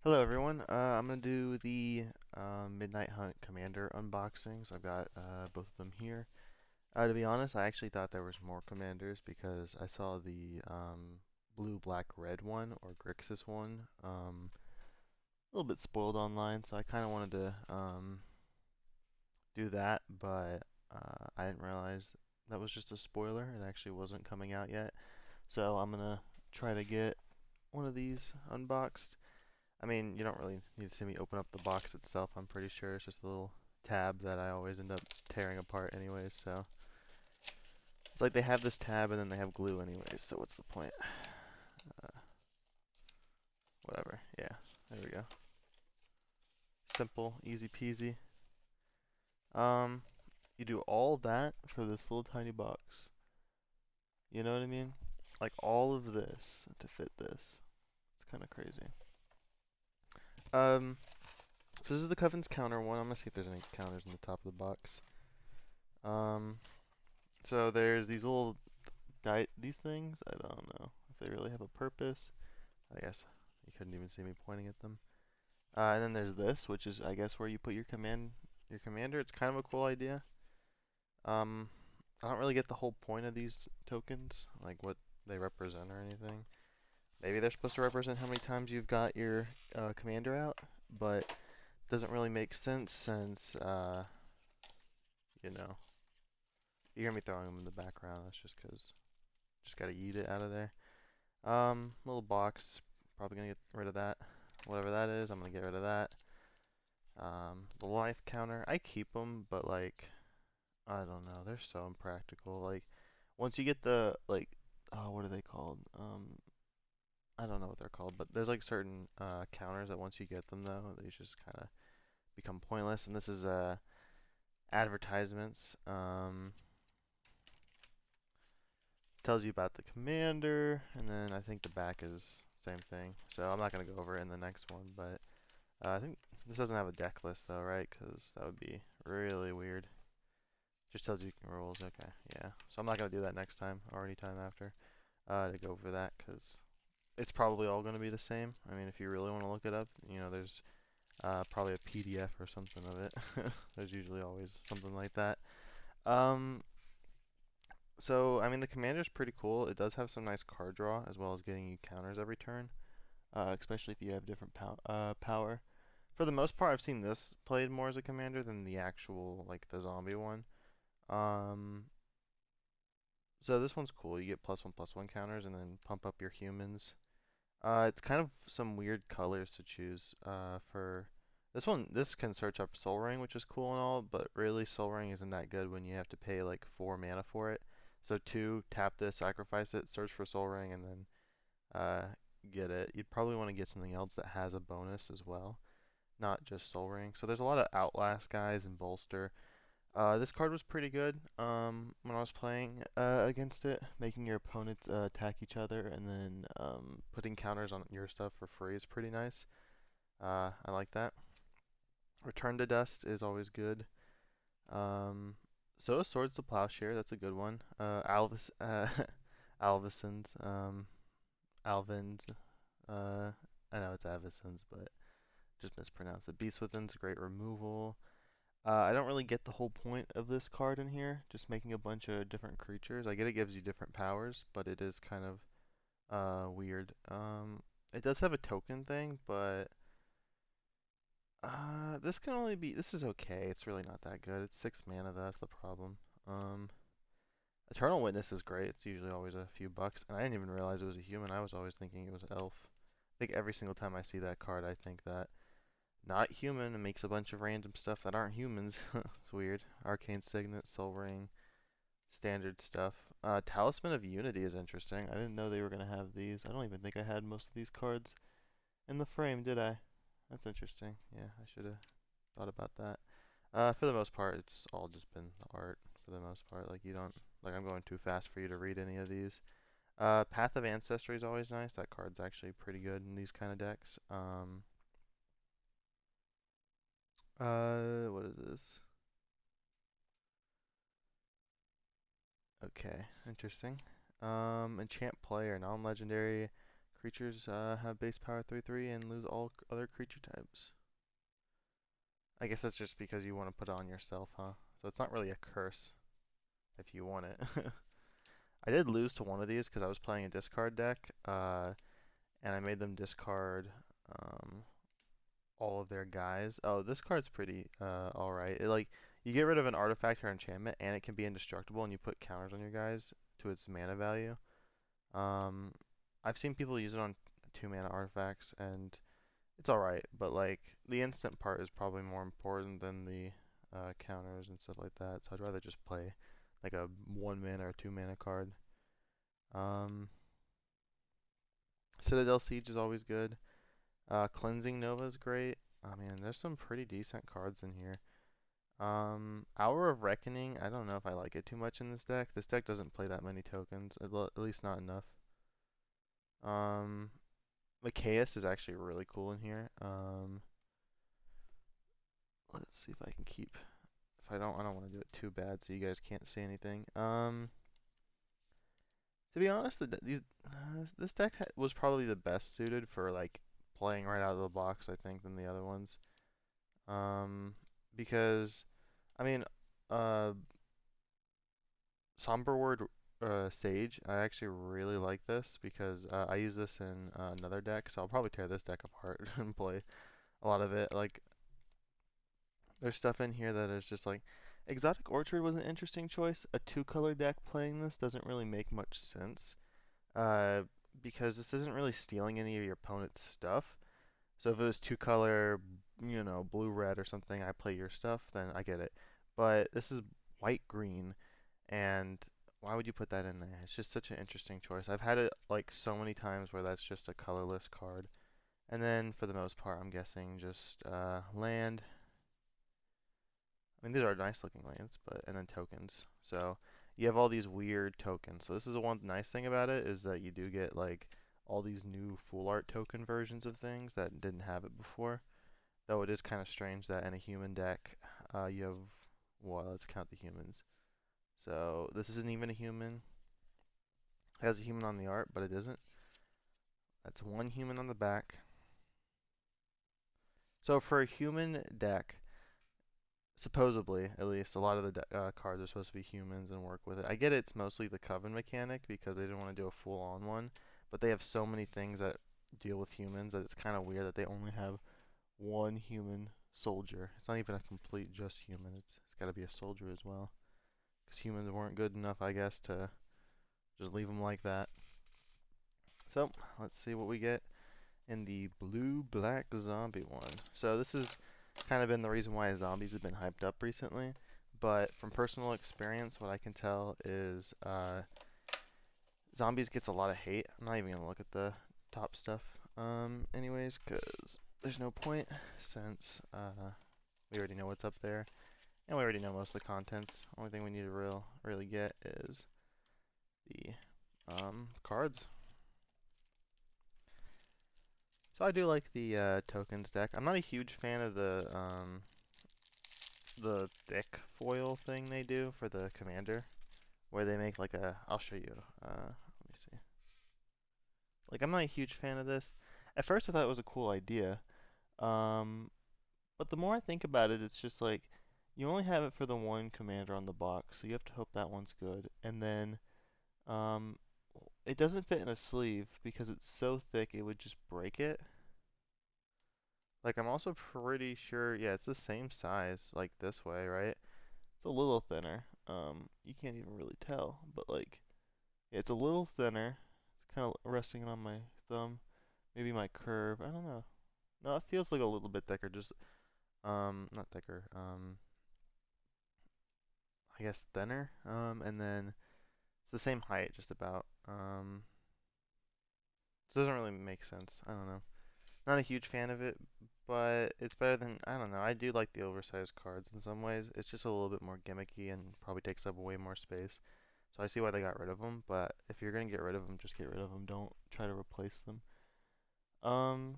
Hello everyone. I'm gonna do the Midnight Hunt Commander unboxings. I've got both of them here. To be honest, I actually thought there was more commanders because I saw the blue, black, red one or Grixis one a little bit spoiled online, so I kind of wanted to do that, but I didn't realize that was just a spoiler. It actually wasn't coming out yet, so I'm gonna try to get one of these unboxed. I mean, you don't really need to see me open up the box itself. I'm pretty sure it's just a little tab that I always end up tearing apart anyways, so. It's like they have this tab and then they have glue anyways, so what's the point? Uh, Whatever. Yeah, there we go. Simple, easy peasy. Um, you do all that for this little tiny box. You know what I mean? Like all of this to fit this. It's kind of crazy. Um, so this is the Coven's counter one. I'm gonna see if there's any counters in the top of the box. Um, so there's these little these things. I don't know if they really have a purpose. I guess you couldn't even see me pointing at them. And then there's this, which is I guess where you put your commander. It's kind of a cool idea. Um, I don't really get the whole point of these tokens, like what they represent or anything. Maybe they're supposed to represent how many times you've got your commander out, but it doesn't really make sense since you know, you hear me throwing them in the background. That's just 'cause just gotta yeet it out of there. Little box. Probably gonna get rid of that. Whatever that is, I'm gonna get rid of that. The life counter, I keep them, but like, I don't know, they're so impractical. Like, once you get the like, oh, what are they called? I don't know what they're called, but there's like certain counters that once you get them though, they just kind of become pointless. And this is advertisements. Tells you about the commander, and then I think the back is same thing. So I'm not gonna go over it in the next one, but I think this doesn't have a deck list though, right? Because that would be really weird. Just tells you rules. Okay, yeah. So I'm not gonna do that next time or any time after to go over that because it's probably all gonna be the same. I mean, if you really want to look it up, there's probably a PDF or something of it. There's usually always something like that. Um, so I mean, the commander's pretty cool. It does have some nice card draw as well as getting you counters every turn, especially if you have different power. For the most part, I've seen this played more as a commander than the actual, like, the zombie one. Um, so this one's cool. You get +1/+1 counters and then pump up your humans. It's kind of some weird colors to choose for this one. This can search up Soul Ring, which is cool and all, but really Soul Ring isn't that good when you have to pay like 4 mana for it. So two, tap this, sacrifice it, search for Soul Ring, and then uh, get it. You'd probably want to get something else that has a bonus as well, not just Soul Ring. So there's a lot of Outlast guys and Bolster. This card was pretty good when I was playing against it, making your opponents attack each other and then putting counters on your stuff for free is pretty nice. I like that. Return to Dust is always good. Um, so is Swords to Plowshare, that's a good one. Alvisons, Alvins, uh, I know it's Avisons, but just mispronounced it. Beast Within's a great removal. I don't really get the whole point of this card in here, just making a bunch of different creatures. I get it gives you different powers, but it is kind of weird. It does have a token thing, but this is okay. It's really not that good. It's 6 mana, that's the problem. Um, Eternal Witness is great. It's usually always a few bucks, and I didn't even realize it was a human. I was always thinking it was elf. I think every single time I see that card, I think that not human and makes a bunch of random stuff that aren't humans. It's weird. Arcane Signet, Soul Ring, standard stuff. Talisman of Unity is interesting. I didn't know they were going to have these. I don't even think I had most of these cards in the frame, did I? That's interesting. Yeah, I should have thought about that. For the most part, it's all just been the art. For the most part, like you don't, like I'm going too fast for you to read any of these. Path of Ancestry is always nice. That card's actually pretty good in these kind of decks. What is this? Okay, interesting. Enchant player, non-legendary Creatures have base power 3/3 and lose all other creature types. I guess that's just because you want to put it on yourself, huh? So it's not really a curse if you want it. I did lose to one of these because I was playing a discard deck, and I made them discard um, all of their guys. Oh, this card's pretty alright. Like, you get rid of an artifact or enchantment, and it can be indestructible, and you put counters on your guys to its mana value. Um, I've seen people use it on 2 mana artifacts, and it's alright, but like the instant part is probably more important than the counters and stuff like that. So I'd rather just play like a 1 mana or 2 mana card. Um, Citadel Siege is always good. Cleansing Nova is great. I mean, there's some pretty decent cards in here. Hour of Reckoning, I don't know if I like it too much in this deck. This deck doesn't play that many tokens, at least not enough. Um, Machias is actually really cool in here. Let's see if I can keep. If I don't want to do it too bad so you guys can't see anything. To be honest, this deck was probably the best suited for like playing right out of the box, I think, than the other ones. Um, because I mean, uh, Somberword Sage, I actually really like this because I use this in another deck, so I'll probably tear this deck apart and play a lot of it. Like, there's stuff in here that is just like, Exotic Orchard was an interesting choice. A two-color deck playing this doesn't really make much sense, uh, because this isn't really stealing any of your opponent's stuff. So if it was two-color, blue-red or something, I play your stuff, then I get it. But this is white-green, and why would you put that in there? It's just such an interesting choice. I've had it like so many times where that's just a colorless card. And then for the most part, I'm guessing just land. I mean, these are nice looking lands, but and then tokens. So you have all these weird tokens. So this is the one nice thing about it is that you do get like all these new full art token versions of things that didn't have it before. Though it is kind of strange that in a human deck, you have, well, let's count the humans. So this isn't even a human. It has a human on the art, but it isn't. That's one human on the back. So for a human deck, supposedly, at least, a lot of the cards are supposed to be humans and work with it. I get it's mostly the coven mechanic because they didn't want to do a full-on one, but they have so many things that deal with humans that it's kind of weird that they only have one human soldier. It's not even a complete just human. It's got to be a soldier as well, because humans weren't good enough, I guess, to just leave them like that. So let's see what we get in the blue-black zombie one. So this has kind of been the reason why zombies have been hyped up recently. But from personal experience, what I can tell is zombies gets a lot of hate. I'm not even gonna look at the top stuff, anyways, because there's no point since we already know what's up there, and we already know most of the contents. Only thing we need to really get is the cards. So I do like the tokens deck. I'm not a huge fan of the thick foil thing they do for the commander, where they make like a. I'll show you. Let me see. Like I'm not a huge fan of this. At first I thought it was a cool idea, um, but the more I think about it, it's just like you only have it for the one commander on the box, so you have to hope that one's good. And then um, it doesn't fit in a sleeve because it's so thick it would just break it. Like I'm also pretty sure, yeah, it's the same size like this way, right? It's a little thinner. You can't even really tell, but like yeah, it's a little thinner. It's kind of resting on my thumb, maybe my curve. I don't know. No, it feels like a little bit thicker. Just not thicker. I guess thinner. And then it's the same height, just about. So it doesn't really make sense. I don't know. Not a huge fan of it, but it's better than, I don't know. I do like the oversized cards in some ways. It's just a little bit more gimmicky and probably takes up way more space. So I see why they got rid of them, but if you're gonna get rid of them, just get rid of them. Don't try to replace them. Um,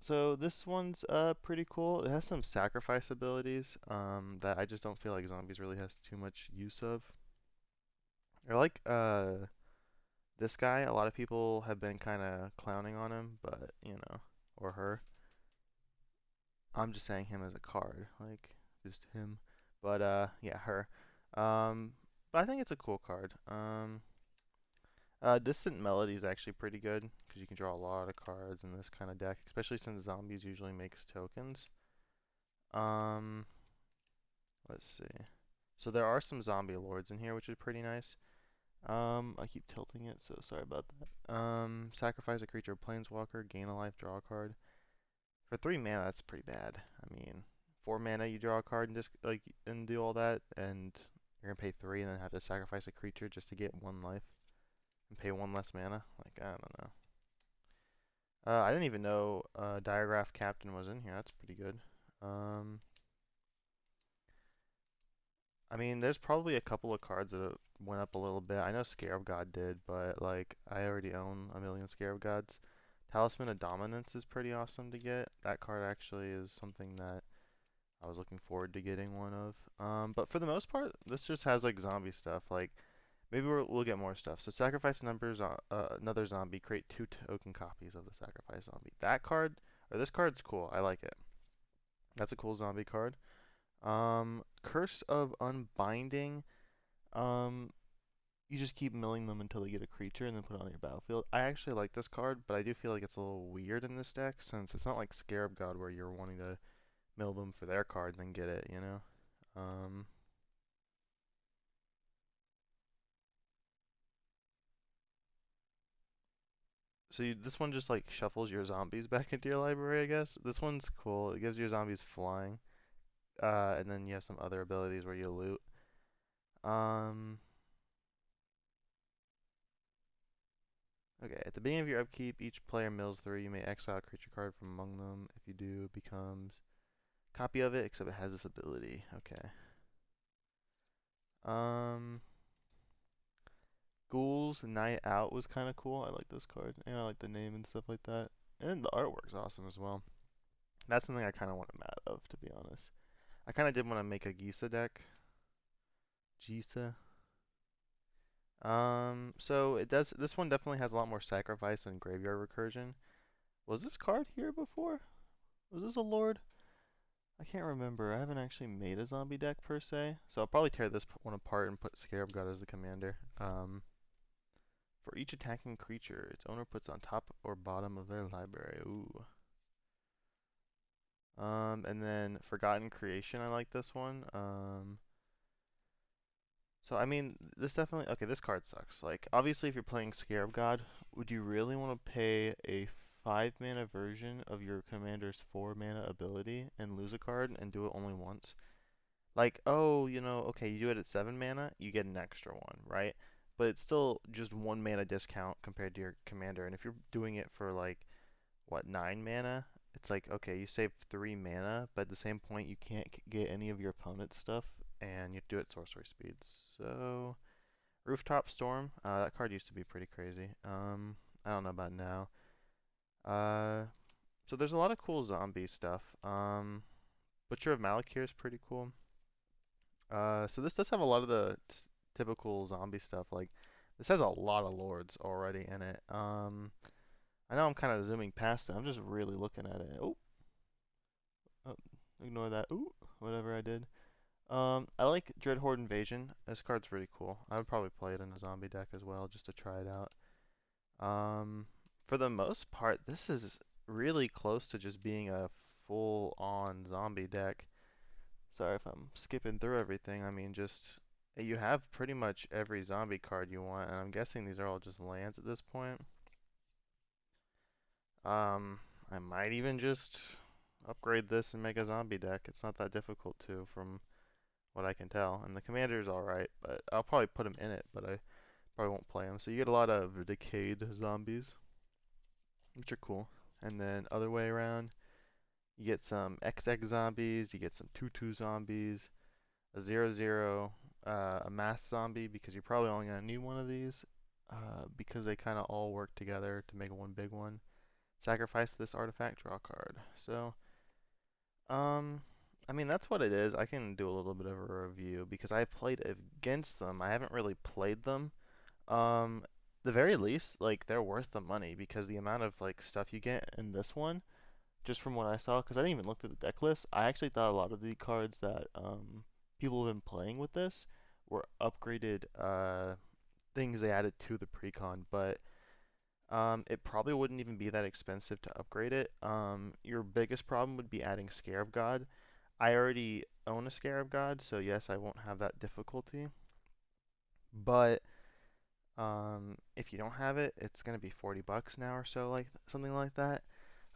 so this one's pretty cool. It has some sacrifice abilities that I just don't feel like zombies really has too much use of. I like This guy, a lot of people have been kind of clowning on him, but or her. I'm just saying him as a card, like just him. But yeah, her. Um, but I think it's a cool card. Distant Melody is actually pretty good because you can draw a lot of cards in this kind of deck, especially since zombies usually makes tokens. Um, let's see. So there are some zombie lords in here, which is pretty nice. I keep tilting it, so sorry about that. Sacrifice a creature, planeswalker, gain a life, draw a card. For 3 mana, that's pretty bad. I mean, 4 mana, you draw a card and just and do all that, and you're gonna pay 3 and then have to sacrifice a creature just to get 1 life and pay 1 less mana. Like I don't know. I didn't even know Diagraph Captain was in here. That's pretty good. Um, I mean, there's probably a couple of cards that went up a little bit. I know Scarab God did, but like I already own a million Scarab Gods. Talisman of Dominance is pretty awesome to get. That card actually is something that I was looking forward to getting one of. But for the most part, this just has like zombie stuff. Like maybe we'll get more stuff. So sacrifice numbers, another zombie. Create 2 token copies of the sacrifice zombie. That card or this card's cool. I like it. That's a cool zombie card. Curse of Unbinding. Um, you just keep milling them until they get a creature and then put it on your battlefield. I actually like this card, but I do feel like it's a little weird in this deck since it's not like Scarab God where you're wanting to mill them for their card and then get it, you know? Um, this one just like shuffles your zombies back into your library, I guess. This one's cool. It gives your zombies flying. And then you have some other abilities where you loot. Um, okay, at the beginning of your upkeep, each player mills 3. You may exile a creature card from among them. If you do, it becomes a copy of it, except it has this ability. Okay. Um, Ghouls Night Out was kind of cool. I like this card, and I like the name and stuff like that. And the artwork's awesome as well. That's something I kind of want a mat of, to be honest. I kind of did want to make a Gisa deck. Gisa. So it does. This one definitely has a lot more sacrifice and graveyard recursion. Was this card here before? Was this a lord? I can't remember. I haven't actually made a zombie deck per se, so I'll probably tear this one apart and put Scarab God as the commander. For each attacking creature, its owner puts on top or bottom of their library. Ooh. And then Forgotten Creation. I like this one. So I mean, this definitely okay. This card sucks. Like, obviously, if you're playing Scarab God, would you really want to pay a 5 mana version of your commander's 4 mana ability and lose a card and do it only once? Like, oh, okay, you do it at 7 mana, you get an extra one, right? But it's still just 1 mana discount compared to your commander. And if you're doing it for like what 9 mana, it's like okay, you save 3 mana, but at the same point you can't get any of your opponent's stuff, and you have to do it sorcery speed. So Rooftop Storm, that card used to be pretty crazy. I don't know about now. Uh, so there's a lot of cool zombie stuff. Butcher of Malakir is pretty cool. So this does have a lot of the typical zombie stuff. Like this has a lot of lords already in it. I know I'm kind of zooming past it. I'm just really looking at it. Oh, oh, ignore that. Ooh, whatever I did. I like Dreadhorde Invasion. This card's pretty cool. I would probably play it in a zombie deck as well, just to try it out. For the most part, this is really close to just being a full-on zombie deck. Sorry if I'm skipping through everything. I mean, just you have pretty much every zombie card you want, and I'm guessing these are all just lands at this point. Um, I might even just upgrade this and make a zombie deck. It's not that difficult to, from what I can tell. And the commander's alright, but I'll probably put him in it, but I probably won't play him. So you get a lot of decayed zombies, which are cool. And then other way around, you get some XX zombies, you get some 2/2 zombies, a 0/0, a mass zombie because you're probably only gonna need one of these, because they kind of all work together to make one big one. Sacrifice this artifact, draw a card. So, um, I mean that's what it is. I can do a little bit of a review because I played against them. I haven't really played them. Um, the very least, like they're worth the money because the amount of like stuff you get in this one, just from what I saw, because I didn't even look through the deck list, I actually thought a lot of the cards that people have been playing with this were upgraded things they added to the precon, but it probably wouldn't even be that expensive to upgrade it. Your biggest problem would be adding Scarab God. I already own a Scarab God, so yes, I won't have that difficulty. But if you don't have it, it's gonna be 40 bucks now or so, like something like that.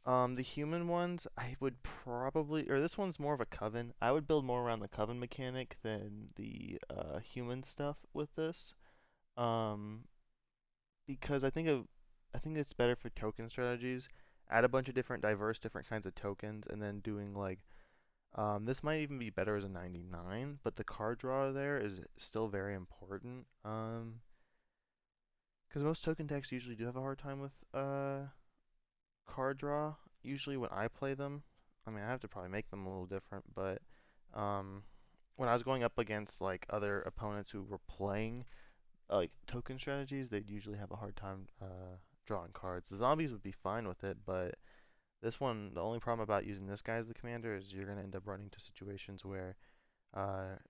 The human ones, I would probably, or this one's more of a coven. I would build more around the coven mechanic than the human stuff with this. Um, because I think it's better for token strategies. Add a bunch of different diverse, different kinds of tokens, and then doing like this might even be better as a 99, but the card draw there is still very important. Because most token decks usually do have a hard time with card draw. Usually when I play them, I mean I have to probably make them a little different, but um, when I was going up against like other opponents who were playing like token strategies, they'd usually have a hard time drawing cards. The zombies would be fine with it, but this one, the only problem about using this guy as the commander is you're gonna end up running into situations where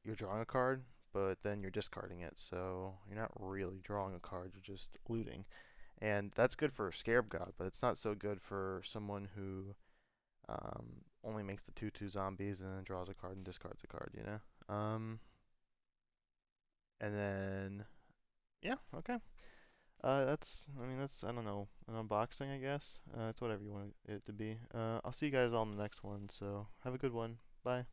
you're drawing a card, but then you're discarding it, so you're not really drawing a card, you're just looting. And that's good for Scarab God, but it's not so good for someone who only makes the 2/2 zombies and then draws a card and discards a card, you know? And then, yeah, okay. I mean, that's, I don't know, an unboxing, I guess. It's whatever you want it to be. I'll see you guys all in the next one, so have a good one. Bye.